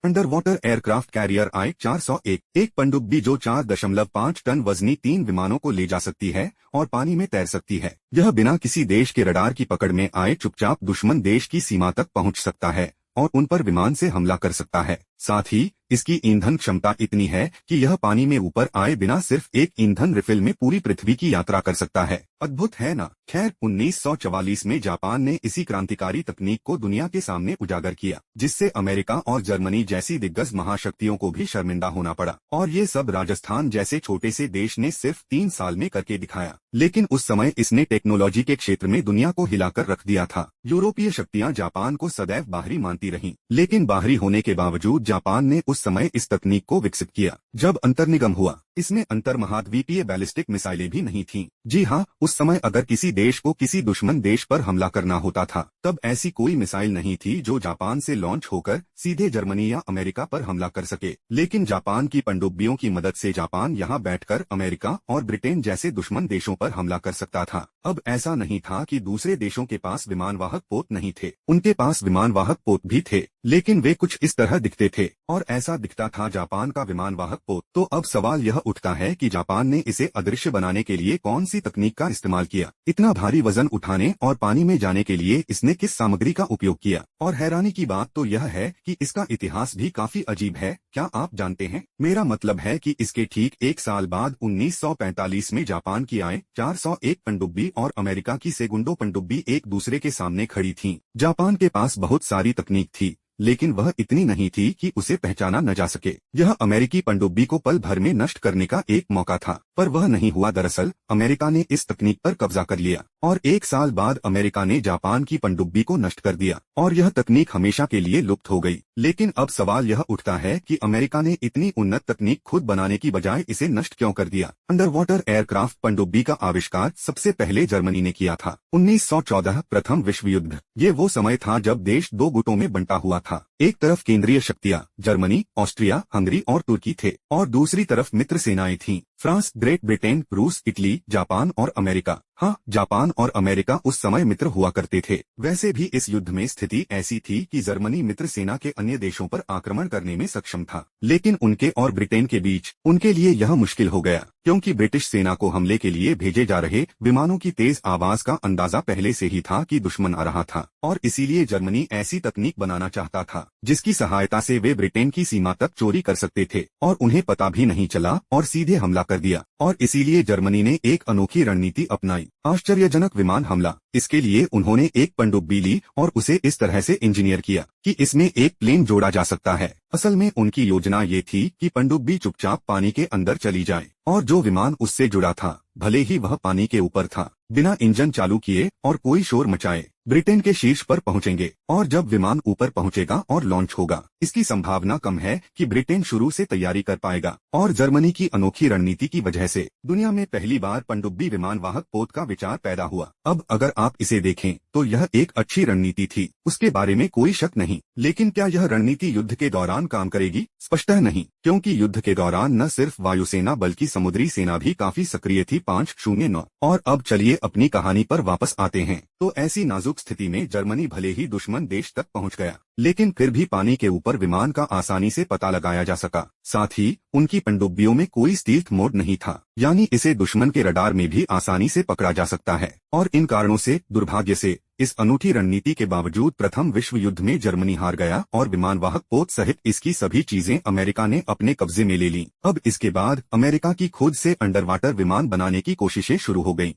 Under water aircraft carrier I-401 एक पनडुब्बी जो 4.5 टन वजनी 3 विमानों को ले जा सकती है और पानी में तैर सकती है। यह बिना किसी देश के रडार की पकड़ में आए चुपचाप दुश्मन देश की सीमा तक पहुंच सकता है और उन पर विमान से हमला कर सकता है। साथ ही इसकी ईंधन क्षमता इतनी है कि यह पानी में ऊपर आए बिना सिर्फ एक ईंधन रिफिल में पूरी पृथ्वी की यात्रा कर सकता है। अद्भुत है ना? खैर 1944 में जापान ने इसी क्रांतिकारी तकनीक को दुनिया के सामने उजागर किया, जिससे अमेरिका और जर्मनी जैसी दिग्गज महाशक्तियों को भी शर्मिंदा होना पड़ा। और ये सब राजस्थान जैसे छोटे से देश ने सिर्फ 3 साल में करके दिखाया। लेकिन उस समय इसने टेक्नोलॉजी के क्षेत्र में दुनिया को हिलाकर रख दिया था। यूरोपीय शक्तियां जापान को सदैव बाहरी मानती रहीं, लेकिन बाहरी होने के बावजूद जापान ने उस समय इस तकनीक को विकसित किया। जब अंतर्निगम हुआ, इसमें अंतर महाद्वीपीय बैलिस्टिक मिसाइलें भी नहीं थीं। जी हाँ, उस समय अगर किसी देश को किसी दुश्मन देश पर हमला करना होता था, तब ऐसी कोई मिसाइल नहीं थी जो जापान से लॉन्च होकर सीधे जर्मनी या अमेरिका पर हमला कर सके। लेकिन जापान की पनडुब्बियों की मदद से जापान यहाँ बैठकर अमेरिका और ब्रिटेन जैसे दुश्मन देशों पर हमला कर सकता था। अब ऐसा नहीं था कि दूसरे देशों के पास विमानवाहक पोत नहीं थे, उनके पास विमानवाहक पोत भी थे, लेकिन वे कुछ इस तरह दिखते थे और ऐसा दिखता था जापान का विमानवाहक पोत। तो अब सवाल यह उठता है कि जापान ने इसे अदृश्य बनाने के लिए कौन सी तकनीक का इस्तेमाल किया? इतना भारी वजन उठाने और पानी में जाने के लिए इसने किस सामग्री का उपयोग किया? और हैरानी की बात तो यह है कि इसका इतिहास भी काफी अजीब है। क्या आप जानते हैं? मेरा मतलब है कि इसके ठीक 1 साल बाद 1945 में जापान की I-401 पनडुब्बी और अमेरिका की सेगुंडो पनडुब्बी एक दूसरे के सामने खड़ी थीं। जापान के पास बहुत सारी तकनीक थी, लेकिन वह इतनी नहीं थी कि उसे पहचाना न जा सके। यह अमेरिकी पनडुब्बी को पल भर में नष्ट करने का एक मौका था, पर वह नहीं हुआ। दरअसल अमेरिका ने इस तकनीक पर कब्जा कर लिया और 1 साल बाद अमेरिका ने जापान की पनडुब्बी को नष्ट कर दिया और यह तकनीक हमेशा के लिए लुप्त हो गई। लेकिन अब सवाल यह उठता है कि अमेरिका ने इतनी उन्नत तकनीक खुद बनाने की बजाय इसे नष्ट क्यों कर दिया? अंडर वाटर एयरक्राफ्ट पनडुब्बी का आविष्कार सबसे पहले जर्मनी ने किया था। 1914 प्रथम विश्व युद्ध। ये वो समय था जब देश 2 गुटों में बंटा हुआ था। एक तरफ केंद्रीय शक्तियां जर्मनी, ऑस्ट्रिया, हंगरी और तुर्की थे और दूसरी तरफ मित्र सेनाएं थीं, फ्रांस, ग्रेट ब्रिटेन, रूस, इटली, जापान और अमेरिका। हाँ, जापान और अमेरिका उस समय मित्र हुआ करते थे। वैसे भी इस युद्ध में स्थिति ऐसी थी कि जर्मनी मित्र सेना के अन्य देशों पर आक्रमण करने में सक्षम था, लेकिन उनके और ब्रिटेन के बीच उनके लिए यह मुश्किल हो गया, क्योंकि ब्रिटिश सेना को हमले के लिए भेजे जा रहे विमानों की तेज आवाज का अंदाजा पहले से ही था कि दुश्मन आ रहा था और इसीलिए जर्मनी ऐसी तकनीक बनाना चाहता था जिसकी सहायता से वे ब्रिटेन की सीमा तक चोरी कर सकते थे और उन्हें पता भी नहीं चला और सीधे हमला कर दिया। और इसीलिए जर्मनी ने एक अनोखी रणनीति अपनाई, आश्चर्यजनक विमान हमला। इसके लिए उन्होंने एक पनडुब्बी ली और उसे इस तरह से इंजीनियर किया कि इसमें एक प्लेन जोड़ा जा सकता है। असल में उनकी योजना ये थी कि पनडुब्बी चुपचाप पानी के अंदर चली जाए और जो विमान उससे जुड़ा था, भले ही वह पानी के ऊपर था, बिना इंजन चालू किए और कोई शोर मचाए ब्रिटेन के शीर्ष पर पहुंचेंगे और जब विमान ऊपर पहुंचेगा और लॉन्च होगा, इसकी संभावना कम है कि ब्रिटेन शुरू से तैयारी कर पाएगा। और जर्मनी की अनोखी रणनीति की वजह से दुनिया में पहली बार पनडुब्बी विमान वाहक पोत का विचार पैदा हुआ। अब अगर आप इसे देखें तो यह एक अच्छी रणनीति थी, उसके बारे में कोई शक नहीं। लेकिन क्या यह रणनीति युद्ध के दौरान काम करेगी? स्पष्टतः नहीं, क्योंकि युद्ध के दौरान न सिर्फ वायुसेना बल्कि समुद्री सेना भी काफी सक्रिय थी। 509। और अब चलिए अपनी कहानी पर वापस आते हैं। तो ऐसी नाजुक स्थिति में जर्मनी भले ही दुश्मन देश तक पहुंच गया, लेकिन फिर भी पानी के ऊपर विमान का आसानी से पता लगाया जा सका। साथ ही उनकी पनडुब्बियों में कोई स्टील्थ मोड नहीं था, यानी इसे दुश्मन के रडार में भी आसानी से पकड़ा जा सकता है। और इन कारणों से दुर्भाग्य से इस अनूठी रणनीति के बावजूद प्रथम विश्व युद्ध में जर्मनी हार गया और विमानवाहक पोत सहित इसकी सभी चीजें अमेरिका ने अपने कब्जे में ले ली। अब इसके बाद अमेरिका की खुद से अंडर वाटर विमान बनाने की कोशिशें शुरू हो गईं।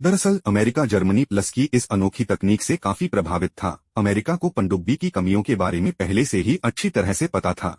दरअसल अमेरिका जर्मनी प्लस की इस अनोखी तकनीक से काफी प्रभावित था। अमेरिका को पनडुब्बी की कमियों के बारे में पहले से ही अच्छी तरह से पता था।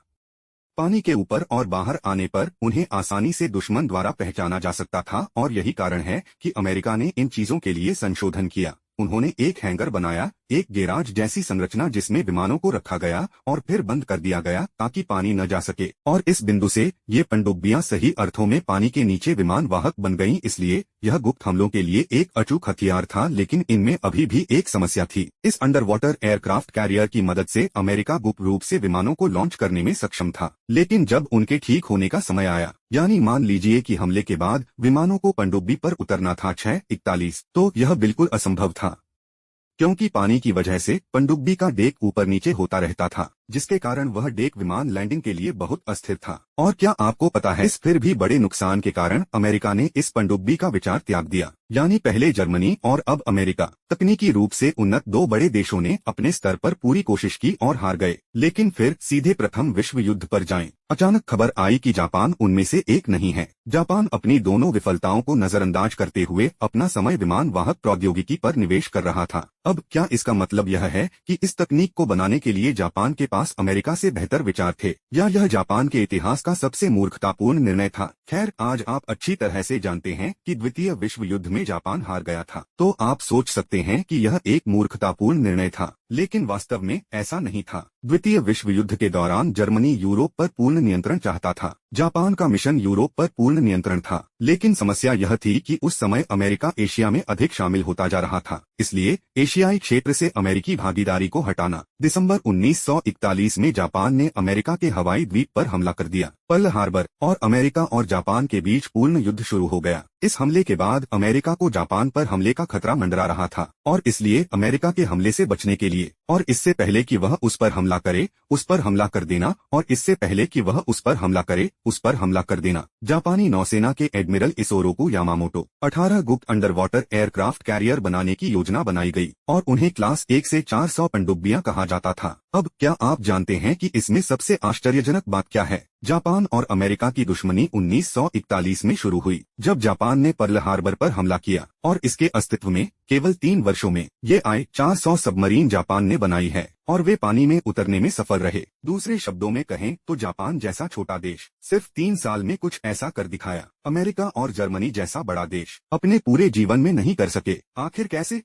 पानी के ऊपर और बाहर आने पर उन्हें आसानी से दुश्मन द्वारा पहचाना जा सकता था और यही कारण है कि अमेरिका ने इन चीजों के लिए संशोधन किया। उन्होंने एक हैंगर बनाया, एक गैराज जैसी संरचना जिसमें विमानों को रखा गया और फिर बंद कर दिया गया ताकि पानी न जा सके। और इस बिंदु से ये पनडुब्बियां सही अर्थों में पानी के नीचे विमान वाहक बन गईं। इसलिए यह गुप्त हमलों के लिए एक अचूक हथियार था। लेकिन इनमें अभी भी एक समस्या थी। इस अंडर वाटर एयरक्राफ्ट कैरियर की मदद से अमेरिका गुप्त रूप से विमानों को लॉन्च करने में सक्षम था, लेकिन जब उनके ठीक होने का समय आया, यानी मान लीजिए कि हमले के बाद विमानों को पनडुब्बी पर उतरना था 6:41, तो यह बिल्कुल असंभव था, क्योंकि पानी की वजह से पनडुब्बी का डेक ऊपर नीचे होता रहता था। जिसके कारण वह डेक विमान लैंडिंग के लिए बहुत अस्थिर था। और क्या आपको पता है, इस फिर भी बड़े नुकसान के कारण अमेरिका ने इस पनडुब्बी का विचार त्याग दिया। यानी पहले जर्मनी और अब अमेरिका, तकनीकी रूप से उन्नत दो बड़े देशों ने अपने स्तर पर पूरी कोशिश की और हार गए। लेकिन फिर सीधे प्रथम विश्व युद्ध पर जाएं। अचानक खबर आई कि जापान उनमें से एक नहीं है। जापान अपनी दोनों विफलताओं को नजरअंदाज करते हुए अपना समय विमान वाहक प्रौद्योगिकी पर निवेश कर रहा था। अब क्या इसका मतलब यह है कि इस तकनीक को बनाने के लिए जापान के पास अमेरिका से बेहतर विचार थे, या यह जापान के इतिहास का सबसे मूर्खतापूर्ण निर्णय था? खैर, आज आप अच्छी तरह से जानते हैं कि द्वितीय विश्व युद्ध में जापान हार गया था। तो आप सोच सकते हैं कि यह एक मूर्खतापूर्ण निर्णय था, लेकिन वास्तव में ऐसा नहीं था। द्वितीय विश्व युद्ध के दौरान जर्मनी यूरोप पर पूर्ण नियंत्रण चाहता था। जापान का मिशन यूरोप पर पूर्ण नियंत्रण था, लेकिन समस्या यह थी कि उस समय अमेरिका एशिया में अधिक शामिल होता जा रहा था। इसलिए एशियाई क्षेत्र से अमेरिकी भागीदारी को हटाना। दिसंबर 1941 में जापान ने अमेरिका के हवाई द्वीप पर हमला कर दिया। पर्ल हार्बर और अमेरिका और जापान के बीच पूर्ण युद्ध शुरू हो गया। इस हमले के बाद अमेरिका को जापान पर हमले का खतरा मंडरा रहा था, और इसलिए अमेरिका के हमले से बचने के लिए और इससे पहले कि वह उस पर हमला करे, उस पर हमला कर देना, और इससे पहले कि वह उस पर हमला करे, उस पर हमला कर देना, जापानी नौसेना के एडमिरल इसोरोकु यामामोटो 18 गुप्त अंडर वाटर एयरक्राफ्ट कैरियर बनाने की योजना बनाई गई, और उन्हें क्लास 1 से 400 पनडुब्बियां कहा जाता था। अब क्या आप जानते हैं कि इसमें सबसे आश्चर्यजनक बात क्या है? जापान और अमेरिका की दुश्मनी 1941 में शुरू हुई, जब जापान ने पर्ल हार्बर पर हमला किया, और इसके अस्तित्व में केवल 3 वर्षों में ये I-400 सबमरीन जापान ने बनाई है, और वे पानी में उतरने में सफल रहे। दूसरे शब्दों में कहें तो जापान जैसा छोटा देश सिर्फ 3 साल में कुछ ऐसा कर दिखाया। अमेरिका और जर्मनी जैसा बड़ा देश अपने पूरे जीवन में नहीं कर सके। आखिर कैसे?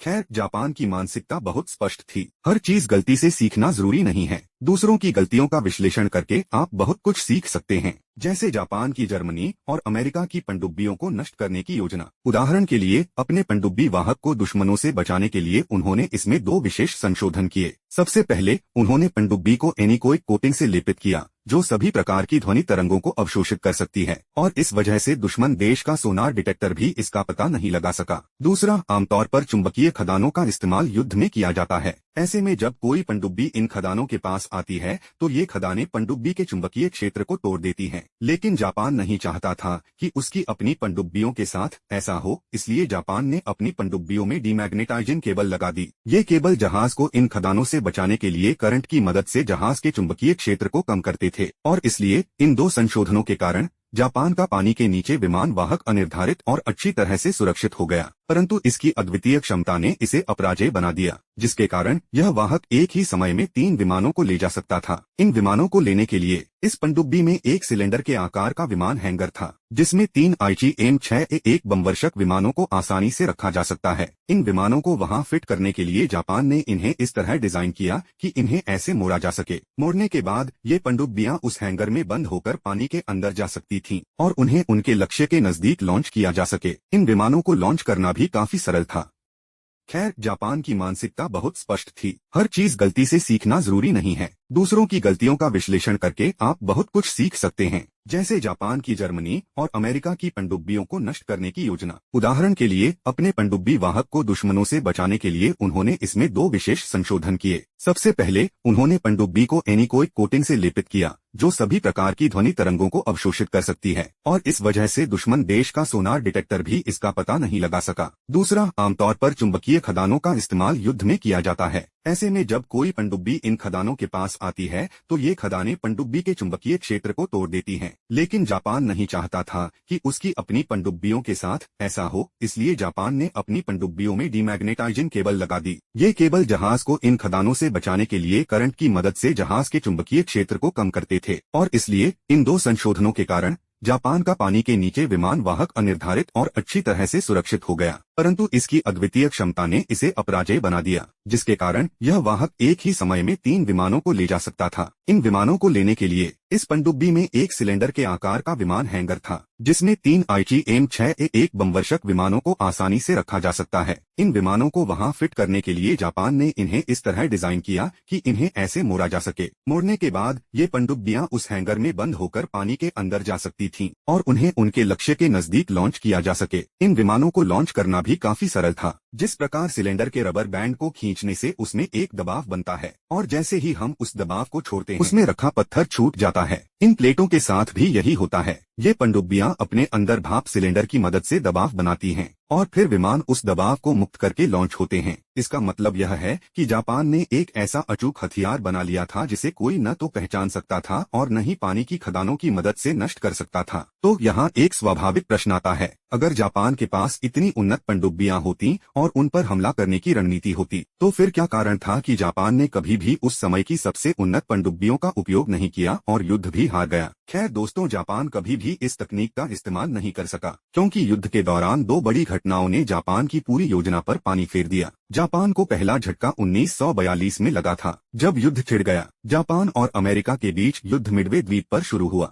खैर, जापान की मानसिकता बहुत स्पष्ट थी। हर चीज गलती से सीखना जरूरी नहीं है। दूसरों की गलतियों का विश्लेषण करके आप बहुत कुछ सीख सकते हैं, जैसे जापान की जर्मनी और अमेरिका की पनडुब्बियों को नष्ट करने की योजना। उदाहरण के लिए, अपने पनडुब्बी वाहक को दुश्मनों से बचाने के लिए उन्होंने इसमें 2 विशेष संशोधन किए। सबसे पहले उन्होंने पनडुब्बी को एनीकोइक कोटिंग से लेपित किया, जो सभी प्रकार की ध्वनि तरंगों को अवशोषित कर सकती है, और इस वजह से दुश्मन देश का सोनार डिटेक्टर भी इसका पता नहीं लगा सका। दूसरा, आमतौर पर चुंबकीय खदानों का इस्तेमाल युद्ध में किया जाता है। ऐसे में जब कोई पनडुब्बी इन खदानों के पास आती है तो ये खदानें पनडुब्बी के चुंबकीय क्षेत्र को तोड़ देती हैं। लेकिन जापान नहीं चाहता था कि उसकी अपनी पनडुब्बियों के साथ ऐसा हो, इसलिए जापान ने अपनी पनडुब्बियों में डीमैग्नेटाइजिंग केबल लगा दी। ये केबल जहाज को इन खदानों से बचाने के लिए करंट की मदद से जहाज के चुंबकीय क्षेत्र को कम करते थे, और इसलिए इन 2 संशोधनों के कारण जापान का पानी के नीचे विमान वाहक अनिर्धारित और अच्छी तरह से सुरक्षित हो गया। परंतु इसकी अद्वितीय क्षमता ने इसे अपराजेय बना दिया, जिसके कारण यह वाहक एक ही समय में 3 विमानों को ले जा सकता था। इन विमानों को लेने के लिए इस पनडुब्बी में एक सिलेंडर के आकार का विमान हैंगर था, जिसमें 3 IgM-6A1 बमवर्षक विमानों को आसानी से रखा जा सकता है। इन विमानों को वहां फिट करने के लिए जापान ने इन्हें इस तरह डिजाइन किया कि इन्हें ऐसे मोड़ा जा सके। मोड़ने के बाद ये पनडुब्बियां उस हैंगर में बंद होकर पानी के अंदर जा सकती थीं, और उन्हें उनके लक्ष्य के नजदीक लॉन्च किया जा सके। इन विमानों को लॉन्च करना भी काफी सरल था। खैर, जापान की मानसिकता बहुत स्पष्ट थी। हर चीज गलती से सीखना जरूरी नहीं है। दूसरों की गलतियों का विश्लेषण करके आप बहुत कुछ सीख सकते हैं, जैसे जापान की जर्मनी और अमेरिका की पनडुब्बियों को नष्ट करने की योजना। उदाहरण के लिए, अपने पनडुब्बी वाहक को दुश्मनों से बचाने के लिए उन्होंने इसमें 2 विशेष संशोधन किए। सबसे पहले उन्होंने पनडुब्बी को एनीकोइक कोटिंग से लेपित किया, जो सभी प्रकार की ध्वनि तरंगों को अवशोषित कर सकती है, और इस वजह से दुश्मन देश का सोनार डिटेक्टर भी इसका पता नहीं लगा सका। दूसरा, आमतौर पर चुंबकीय खदानों का इस्तेमाल युद्ध में किया जाता है। ऐसे में जब कोई पनडुब्बी इन खदानों के पास आती है तो ये खदानें पनडुब्बी के चुंबकीय क्षेत्र को तोड़ देती हैं। लेकिन जापान नहीं चाहता था कि उसकी अपनी पनडुब्बियों के साथ ऐसा हो, इसलिए जापान ने अपनी पनडुब्बियों में डीमैग्नेटाइजिंग केबल लगा दी। ये केबल जहाज को इन खदानों से बचाने के लिए करंट की मदद से जहाज के चुंबकीय क्षेत्र को कम करते थे, और इसलिए इन 2 संशोधनों के कारण जापान का पानी के नीचे विमान वाहक अनिर्धारित और अच्छी तरह से सुरक्षित हो गया। परंतु इसकी अद्वितीय क्षमता ने इसे अपराजेय बना दिया, जिसके कारण यह वाहक एक ही समय में 3 विमानों को ले जा सकता था। इन विमानों को लेने के लिए इस पनडुब्बी में एक सिलेंडर के आकार का विमान हैंगर था, जिसमें 3 IgM-6A1 बमवर्षक विमानों को आसानी से रखा जा सकता है। इन विमानों को वहां फिट करने के लिए जापान ने इन्हें इस तरह डिजाइन किया कि इन्हें ऐसे मोड़ा जा सके। मोड़ने के बाद ये पनडुब्बियां उस हैंगर में बंद होकर पानी के अंदर जा सकती थीं, और उन्हें उनके लक्ष्य के नजदीक लॉन्च किया जा सके। इन विमानों को लॉन्च करना भी भी काफी सरल था। जिस प्रकार सिलेंडर के रबर बैंड को खींचने से उसमें एक दबाव बनता है और जैसे ही हम उस दबाव को छोड़ते हैं उसमें रखा पत्थर छूट जाता है, इन प्लेटों के साथ भी यही होता है। ये पनडुब्बियां अपने अंदर भाप सिलेंडर की मदद से दबाव बनाती हैं और फिर विमान उस दबाव को मुक्त करके लॉन्च होते हैं। इसका मतलब यह है कि जापान ने एक ऐसा अचूक हथियार बना लिया था जिसे कोई न तो पहचान सकता था और न ही पानी की खदानों की मदद से नष्ट कर सकता था। तो यहाँ एक स्वाभाविक प्रश्न आता है, अगर जापान के पास इतनी उन्नत पनडुब्बियां होती और उन पर हमला करने की रणनीति होती तो फिर क्या कारण था कि जापान ने कभी भी उस समय की सबसे उन्नत पनडुब्बियों का उपयोग नहीं किया और युद्ध भी हार गया। खैर दोस्तों, जापान कभी भी इस तकनीक का इस्तेमाल नहीं कर सका क्योंकि युद्ध के दौरान दो बड़ी घटनाओं ने जापान की पूरी योजना पर पानी फेर दिया। जापान को पहला झटका 1942 में लगा था जब युद्ध छिड़ गया। जापान और अमेरिका के बीच युद्ध मिडवे द्वीप पर शुरू हुआ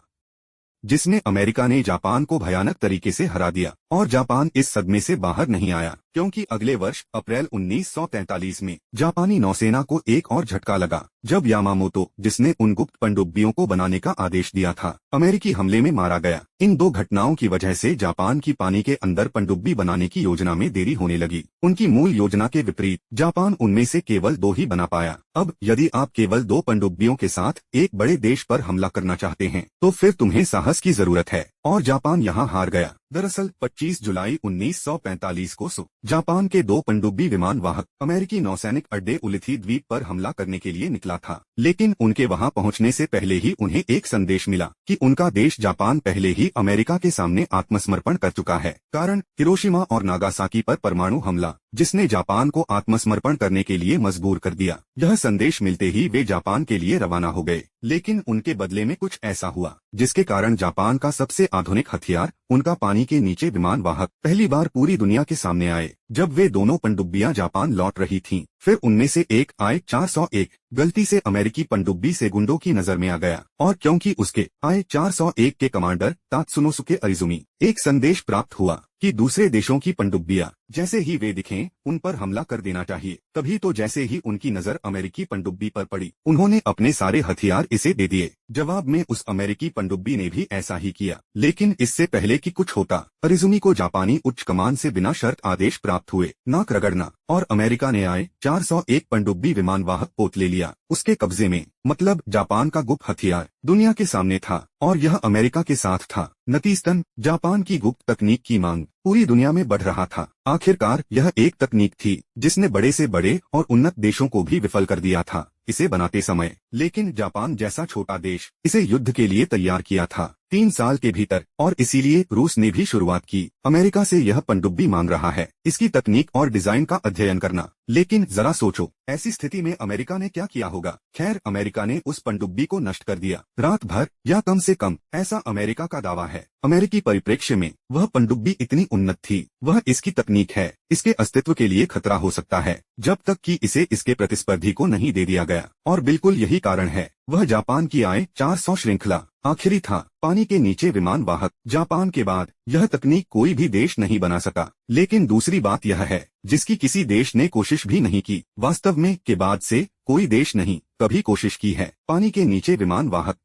जिसमें अमेरिका ने जापान को भयानक तरीके से हरा दिया और जापान इस सदमे से बाहर नहीं आया क्योंकि अगले वर्ष अप्रैल 1943 में जापानी नौसेना को एक और झटका लगा जब यामामोतो, जिसने उन गुप्त पनडुब्बियों को बनाने का आदेश दिया था, अमेरिकी हमले में मारा गया। इन दो घटनाओं की वजह से जापान की पानी के अंदर पनडुब्बी बनाने की योजना में देरी होने लगी। उनकी मूल योजना के विपरीत जापान उनमें से केवल 2 ही बना पाया। अब यदि आप केवल 2 पनडुब्बियों के साथ एक बड़े देश पर हमला करना चाहते हैं तो फिर तुम्हें साहस की जरूरत है और जापान यहाँ हार गया। दरअसल 25 जुलाई 1945 को जापान के 2 पनडुब्बी विमान वाहक अमेरिकी नौसैनिक अड्डे उलिथी द्वीप पर हमला करने के लिए निकला था, लेकिन उनके वहां पहुंचने से पहले ही उन्हें एक संदेश मिला कि उनका देश जापान पहले ही अमेरिका के सामने आत्मसमर्पण कर चुका है। कारण हिरोशिमा और नागासाकी पर परमाणु हमला, जिसने जापान को आत्मसमर्पण करने के लिए मजबूर कर दिया। यह संदेश मिलते ही वे जापान के लिए रवाना हो गए, लेकिन उनके बदले में कुछ ऐसा हुआ जिसके कारण जापान का सबसे आधुनिक हथियार, उनका पानी के नीचे विमान वाहक, पहली बार पूरी दुनिया के सामने आए। जब वे दोनों पनडुब्बियां जापान लौट रही थीं, फिर उनमें से एक I-401 गलती से अमेरिकी पनडुब्बी सेगुंडो की नजर में आ गया और क्योंकि उसके I-401 के कमांडर तात्सुनोसुके अरिजुमी एक संदेश प्राप्त हुआ कि दूसरे देशों की पनडुब्बियां जैसे ही वे दिखें उन पर हमला कर देना चाहिए। तभी तो जैसे ही उनकी नजर अमेरिकी पनडुब्बी पर पड़ी, उन्होंने अपने सारे हथियार इसे दे दिए। जवाब में उस अमेरिकी पनडुब्बी ने भी ऐसा ही किया, लेकिन इससे पहले कि कुछ होता, अरिजुमी को जापानी उच्च कमान से बिना शर्त आदेश प्राप्त हुए, नाक रगड़ना, और अमेरिका ने I-401 पनडुब्बी विमान वाहक पोत ले लिया उसके कब्जे में। मतलब जापान का गुप्त हथियार दुनिया के सामने था और यह अमेरिका के साथ था। नतीजतन जापान की गुप्त तकनीक की मांग पूरी दुनिया में बढ़ रहा था। आखिरकार यह एक तकनीक थी जिसने बड़े से बड़े और उन्नत देशों को भी विफल कर दिया था इसे बनाते समय, लेकिन जापान जैसा छोटा देश इसे युद्ध के लिए तैयार किया था 3 साल के भीतर, और इसीलिए रूस ने भी शुरुआत की अमेरिका से यह पनडुब्बी मांग रहा है, इसकी तकनीक और डिजाइन का अध्ययन करना। लेकिन जरा सोचो, ऐसी स्थिति में अमेरिका ने क्या किया होगा। खैर, अमेरिका ने उस पनडुब्बी को नष्ट कर दिया रात भर, या कम से कम ऐसा अमेरिका का दावा है। अमेरिकी परिप्रेक्ष्य में वह पनडुब्बी इतनी उन्नत थी, वह इसकी तकनीक है, इसके अस्तित्व के लिए खतरा हो सकता है जब तक कि इसे इसके प्रतिस्पर्धी को नहीं दे दिया गया। और बिल्कुल यही कारण है वह जापान की I-400 श्रृंखला आखिरी था। पानी के नीचे विमान वाहक जापान के बाद यह तकनीक कोई भी देश नहीं बना सका। लेकिन दूसरी बात यह है जिसकी किसी देश ने कोशिश भी नहीं की, वास्तव में के बाद से कोई देश नहीं कभी कोशिश की है, पानी के नीचे विमान वाहक।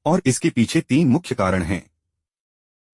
और इसके पीछे 3 मुख्य कारण हैं।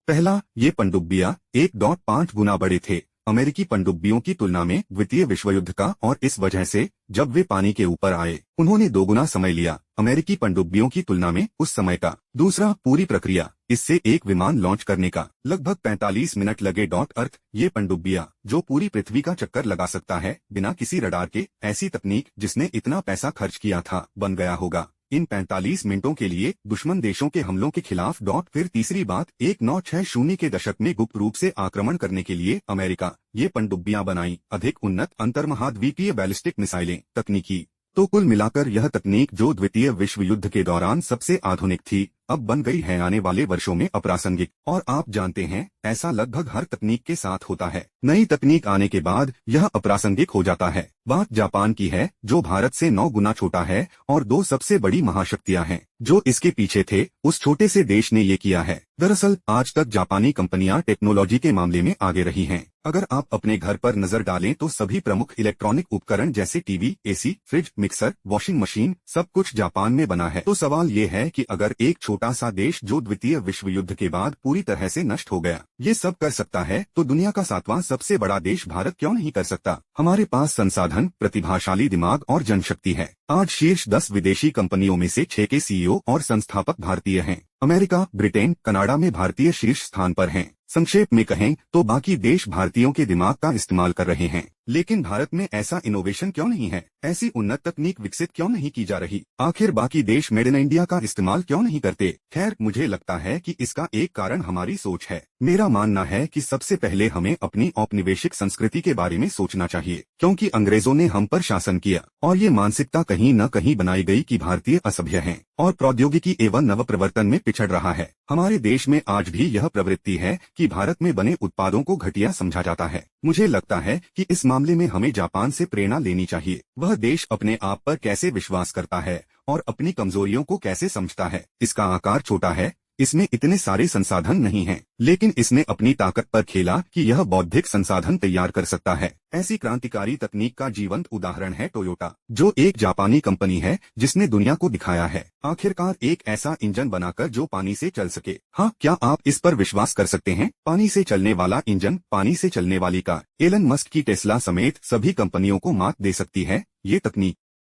पहला, ये पनडुब्बियां 1.5 गुना बड़े थे अमेरिकी पनडुब्बियों की तुलना में द्वितीय विश्व युद्ध का, और इस वजह से जब वे पानी के ऊपर आए उन्होंने 2 गुना समय लिया अमेरिकी पनडुब्बियों की तुलना में उस समय का। दूसरा, पूरी प्रक्रिया, इससे एक विमान लॉन्च करने का लगभग 45 मिनट लगे। अर्थ, ये पनडुब्बियां जो पूरी पृथ्वी का चक्कर लगा सकता है बिना किसी रडार के, ऐसी तकनीक जिसने इतना पैसा खर्च किया था बन गया होगा इन 45 मिनटों के लिए दुश्मन देशों के हमलों के खिलाफ। फिर तीसरी बात, 1960 के दशक में गुप्त रूप से आक्रमण करने के लिए अमेरिका ये पनडुब्बियां बनाई, अधिक उन्नत अंतर्महाद्वीपीय बैलिस्टिक मिसाइलें तकनीकी। तो कुल मिलाकर यह तकनीक जो द्वितीय विश्व युद्ध के दौरान सबसे आधुनिक थी, अब बन गई है आने वाले वर्षों में अप्रासंगिक। और आप जानते हैं ऐसा लगभग हर तकनीक के साथ होता है, नई तकनीक आने के बाद यह अप्रासंगिक हो जाता है। बात जापान की है जो भारत से 9 गुना छोटा है और 2 सबसे बड़ी महाशक्तियां हैं जो इसके पीछे थे, उस छोटे से देश ने ये किया है। दरअसल आज तक जापानी कंपनियां टेक्नोलॉजी के मामले में आगे रही हैं। अगर आप अपने घर पर नजर डालें तो सभी प्रमुख इलेक्ट्रॉनिक उपकरण जैसे TV, AC, fridge, mixer, washing machine, सब कुछ जापान में बना है। तो सवाल ये है कि अगर एक छोटा सा देश जो द्वितीय विश्व युद्ध के बाद पूरी तरह से नष्ट हो गया, ये सब कर सकता है तो दुनिया का 7वां सबसे बड़ा देश भारत क्यों नहीं कर सकता। हमारे पास संसाधन, प्रतिभाशाली दिमाग और जनशक्ति है। आज शीर्ष 10 विदेशी कंपनियों में से 6 के सीईओ और संस्थापक भारतीय हैं। अमेरिका, ब्रिटेन, कनाडा में भारतीय शीर्ष स्थान पर हैं। संक्षेप में कहें तो बाकी देश भारतीयों के दिमाग का इस्तेमाल कर रहे हैं, लेकिन भारत में ऐसा इनोवेशन क्यों नहीं है? ऐसी उन्नत तकनीक विकसित क्यों नहीं की जा रही? आखिर बाकी देश मेड इन इंडिया का इस्तेमाल क्यों नहीं करते? खैर, मुझे लगता है कि इसका एक कारण हमारी सोच है। मेरा मानना है कि सबसे पहले हमें अपनी औपनिवेशिक संस्कृति के बारे में सोचना चाहिए, क्योंकि अंग्रेजों ने हम पर शासन किया और ये मानसिकता कहीं न कहीं बनाई गई कि भारतीय असभ्य हैं और प्रौद्योगिकी एवं नवप्रवर्तन में पिछड़ रहा है। हमारे देश में आज भी यह प्रवृत्ति है कि भारत में बने उत्पादों को घटिया समझा जाता है। मुझे लगता है कि इस मामले में हमें जापान से प्रेरणा लेनी चाहिए। वह देश अपने आप पर कैसे विश्वास करता है और अपनी कमजोरियों को कैसे समझता है। इसका आकार छोटा है, इसमें इतने सारे संसाधन नहीं हैं, लेकिन इसने अपनी ताकत पर खेला कि यह बौद्धिक संसाधन तैयार कर सकता है। ऐसी क्रांतिकारी तकनीक का जीवंत उदाहरण है टोयोटा, जो एक जापानी कंपनी है जिसने दुनिया को दिखाया है आखिरकार एक ऐसा इंजन बनाकर जो पानी से चल सके। हाँ, क्या आप इस पर विश्वास कर सकते हैं? पानी से चलने वाला इंजन, पानी से चलने वाली कार। एलन मस्क की टेस्ला समेत सभी कंपनियों को मात दे सकती है ये तकनीक।